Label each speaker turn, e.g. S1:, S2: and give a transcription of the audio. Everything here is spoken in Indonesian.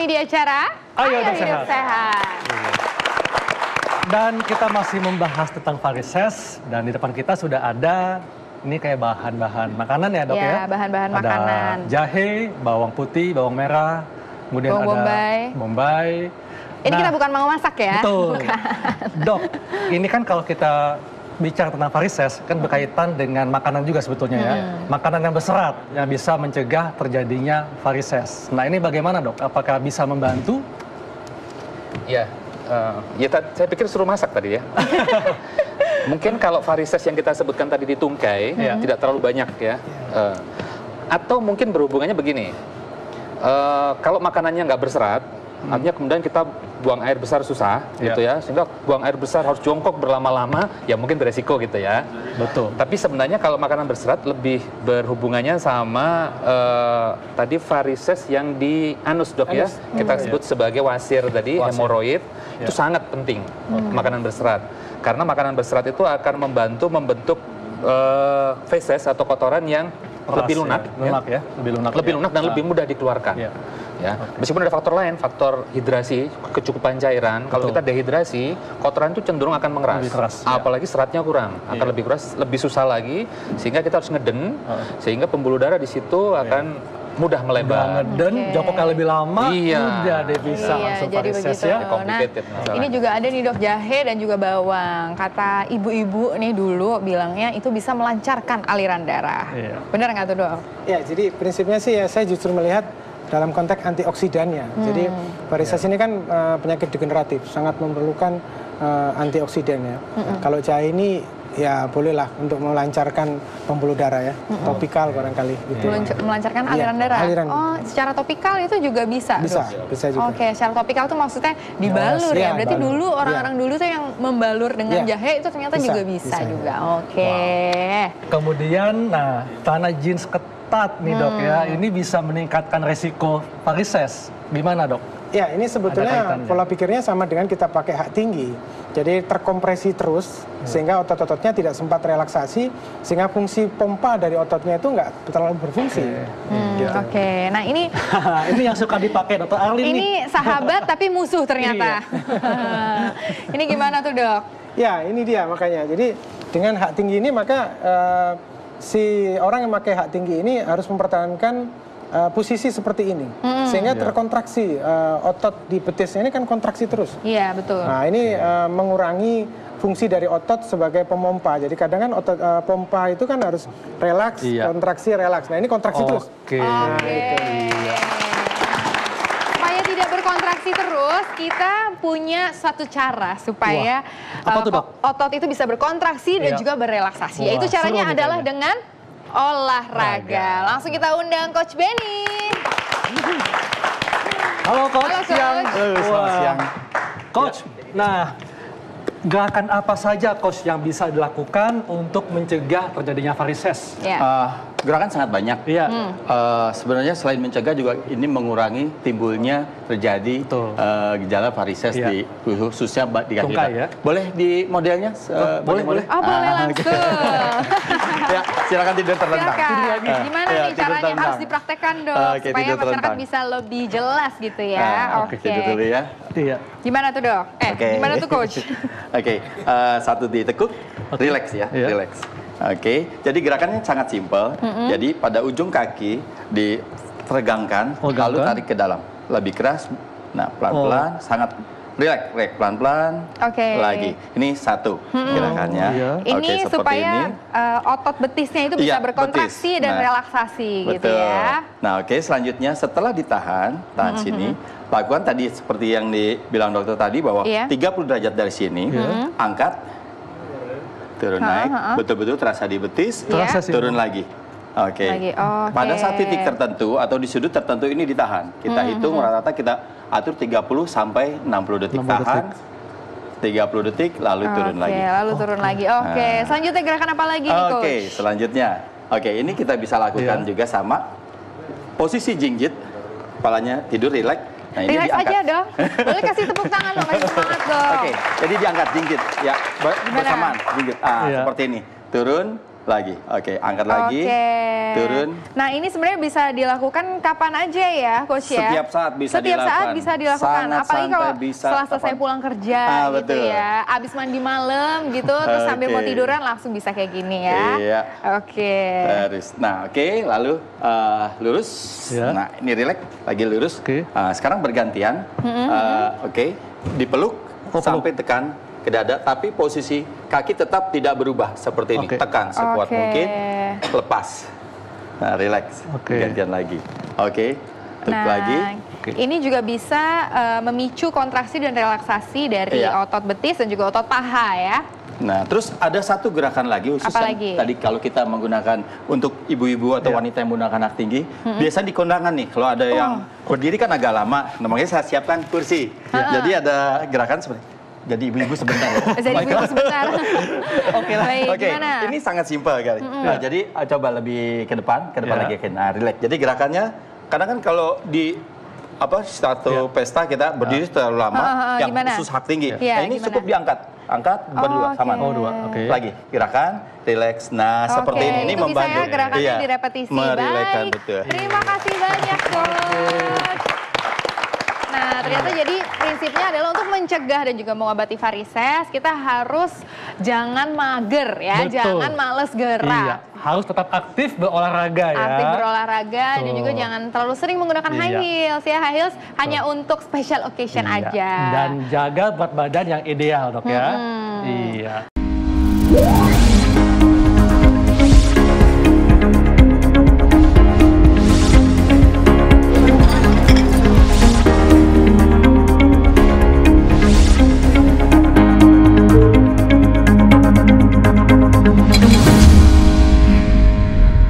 S1: kami di acara
S2: Ayo Dok
S1: Hidup Sehat.
S2: Dan kita masih membahas tentang varises dan di depan kita sudah ada ini kayak bahan-bahan makanan ya Dok ya?
S1: Ya, bahan-bahan makanan.
S2: Ada jahe, bawang putih, bawang merah, kemudian
S1: Bawang
S2: ada bombay.
S1: Ini kita bukan mau masak ya?
S2: Betul.
S1: Bukan.
S2: Dok, ini kan kalau kita bicara tentang varises kan berkaitan dengan makanan juga sebetulnya ya. Makanan yang berserat yang bisa mencegah terjadinya varises. Nah ini bagaimana Dok? Apakah bisa membantu?
S3: Ya, saya pikir suruh masak tadi ya. Mungkin kalau varises yang kita sebutkan tadi di tungkai tidak terlalu banyak ya. Atau mungkin berhubungannya begini. Kalau makanannya nggak berserat, artinya kemudian kita buang air besar susah gitu ya, sehingga buang air besar harus jongkok berlama-lama, ya mungkin beresiko gitu ya.
S2: Betul.
S3: Tapi sebenarnya kalau makanan berserat lebih berhubungannya sama tadi varises yang di anus Dok ya, kita sebut sebagai wasir tadi, hemoroid, itu sangat penting makanan berserat. Karena makanan berserat itu akan membantu membentuk feses atau kotoran yang lebih lunak,
S2: ya? Lebih lunak
S3: dan lebih mudah dikeluarkan. Ya, meskipun ada faktor lain, faktor hidrasi, kecukupan cairan. Kalau kita dehidrasi, kotoran itu cenderung akan mengeras. Apalagi seratnya kurang, akan lebih keras, lebih susah lagi. Sehingga kita harus ngeden, sehingga pembuluh darah di situ akan mudah melebar.
S2: Ngeden, jongkoknya lebih lama, udah deh bisa langsung
S1: jadi
S2: varises
S1: begitu.
S2: ya.
S1: Nah, ini juga ada nih Dok, jahe dan juga bawang. Kata ibu-ibu nih dulu bilangnya itu bisa melancarkan aliran darah. Benar nggak tuh Dok?
S4: Ya, jadi prinsipnya sih ya saya justru melihat dalam konteks antioksidannya. Jadi varises ini kan penyakit degeneratif, sangat memerlukan antioksidannya. Kalau jahe ini ya bolehlah untuk melancarkan pembuluh darah ya, topikal barangkali. Gitu.
S1: Melancarkan aliran darah? Oh, secara topikal itu juga bisa?
S4: Bisa juga.
S1: Oke, secara topikal itu maksudnya dibalur ya? Berarti dulu orang-orang dulu tuh yang membalur dengan jahe itu ternyata juga bisa juga. Oke.
S2: Kemudian, nah, celana jeans ketat nih Dok ya, ini bisa meningkatkan resiko varises. Gimana Dok?
S4: Ya, ini sebetulnya pola pikirnya sama dengan kita pakai hak tinggi. Jadi terkompresi terus, sehingga otot-ototnya tidak sempat relaksasi, sehingga fungsi pompa dari ototnya itu nggak terlalu berfungsi.
S1: Oke, nah ini...
S2: ini yang suka dipakai Dr. Arlin nih.
S1: Ini sahabat tapi musuh ternyata. Ini gimana tuh Dok?
S4: Ya, ini dia makanya. Jadi dengan hak tinggi ini maka si orang yang pakai hak tinggi ini harus mempertahankan posisi seperti ini, sehingga terkontraksi otot di betisnya ini kan kontraksi terus. Iya betul. Nah ini mengurangi fungsi dari otot sebagai pemompa. Jadi kadang kan otot pompa itu kan harus relaks, kontraksi relaks. Nah ini kontraksi terus. Nah, itu dia.
S1: Supaya tidak berkontraksi terus, kita punya satu cara supaya otot itu bisa berkontraksi dan juga berrelaksasi. Yaitu caranya adalah dengan olahraga. Langsung kita undang Coach Benny.
S2: Halo Coach.
S1: Halo Coach.
S2: Selamat siang. Coach, nah gerakan apa saja Coach yang bisa dilakukan untuk mencegah terjadinya varises?
S5: Gerakan sangat banyak. Sebenarnya selain mencegah juga ini mengurangi timbulnya terjadi gejala varises di khususnya di kaki kita. Boleh di modelnya? Boleh.
S1: Oh boleh langsung.
S5: Ya, silakan tidur terlentang.
S1: Gimana nih caranya harus dipraktekkan dong supaya masyarakat bisa lebih jelas gitu ya. Oke.
S5: Dulu ya.
S1: Gimana tuh Dok? Gimana tuh Coach?
S5: Satu ditekuk, relax ya, relax. Jadi gerakannya sangat simpel. Jadi pada ujung kaki diteregangkan, lalu tarik ke dalam. Lebih keras, nah pelan-pelan, sangat relax, pelan-pelan. Lagi. Ini satu gerakannya.
S1: Ini supaya otot betisnya itu bisa berkontraksi dan relaksasi gitu ya.
S5: Nah selanjutnya setelah ditahan, tahan sini. Lakukan tadi seperti yang dibilang dokter tadi bahwa 30 derajat dari sini, angkat, turun naik, betul-betul terasa di betis, turun lagi. Pada saat titik tertentu atau di sudut tertentu ini ditahan. Kita hitung rata-rata kita atur 30 sampai 60 detik tahan. 30 detik lalu turun lagi.
S1: Lalu turun lagi. Selanjutnya gerakan apa lagi nih Coach?
S5: Selanjutnya. Ini kita bisa lakukan juga sama posisi jinjit, kepalanya tidur rileks. Nah, ini
S1: relax
S5: diangkat
S1: aja dong. Boleh kasih tepuk tangan dong, kasih semangat dong.
S5: Jadi diangkat jinjit ya bersamaan jinjit. Seperti ini. Turun, lagi. Oke, angkat lagi. Turun.
S1: Nah, ini sebenarnya bisa dilakukan kapan aja ya, Coach ya?
S5: Setiap saat bisa
S1: Setiap
S5: dilakukan.
S1: saat bisa dilakukan.
S5: Sangat
S1: apalagi kalau
S5: bisa
S1: setelah selesai pulang kerja gitu
S5: betul.
S1: ya. Abis mandi malam gitu, terus sambil mau tiduran langsung bisa kayak gini ya.
S5: Iya.
S1: Oke.
S5: Terus, nah lalu lurus.
S2: Ya.
S5: Nah, ini relax, lagi lurus. Sekarang bergantian. Dipeluk sampai tekan ke dada, tapi posisi kaki tetap tidak berubah seperti ini. Tekan sekuat mungkin, lepas. Nah, relax. Gantian lagi. Tuk lagi.
S1: Ini juga bisa memicu kontraksi dan relaksasi dari otot betis dan juga otot paha ya.
S5: Nah, terus ada satu gerakan lagi khusus tadi kalau kita menggunakan untuk ibu-ibu atau wanita yang menggunakan hak tinggi, biasa di kondangan nih, kalau ada yang berdiri kan agak lama, makanya saya siapkan kursi. Jadi ada gerakan seperti jadi ibu-ibu sebentar ya.
S1: Jadi ibu-ibu sebentar.
S5: Oke, ini sangat simpel kali. Nah, jadi coba lebih ke depan lagi. Nah, relax. Jadi gerakannya, kadang kan kalau di satu pesta kita berdiri terlalu lama, yang khusus hak tinggi. Nah, ini cukup diangkat. Angkat berdua sama. Lagi gerakan, relax. Nah, seperti ini
S1: itu
S5: membantu.
S1: Bisa ya gerakannya direpetisi. Baik.
S5: Betul.
S1: Terima kasih banyak, Coach. Nah, ternyata jadi prinsipnya adalah untuk mencegah dan juga mengobati varises, kita harus jangan mager ya, jangan males gerak.
S2: Harus tetap aktif berolahraga ya.
S1: Aktif berolahraga dan juga jangan terlalu sering menggunakan high heels ya. High heels hanya untuk special occasion aja.
S2: Dan jaga berat badan yang ideal, Dok ya. Iya.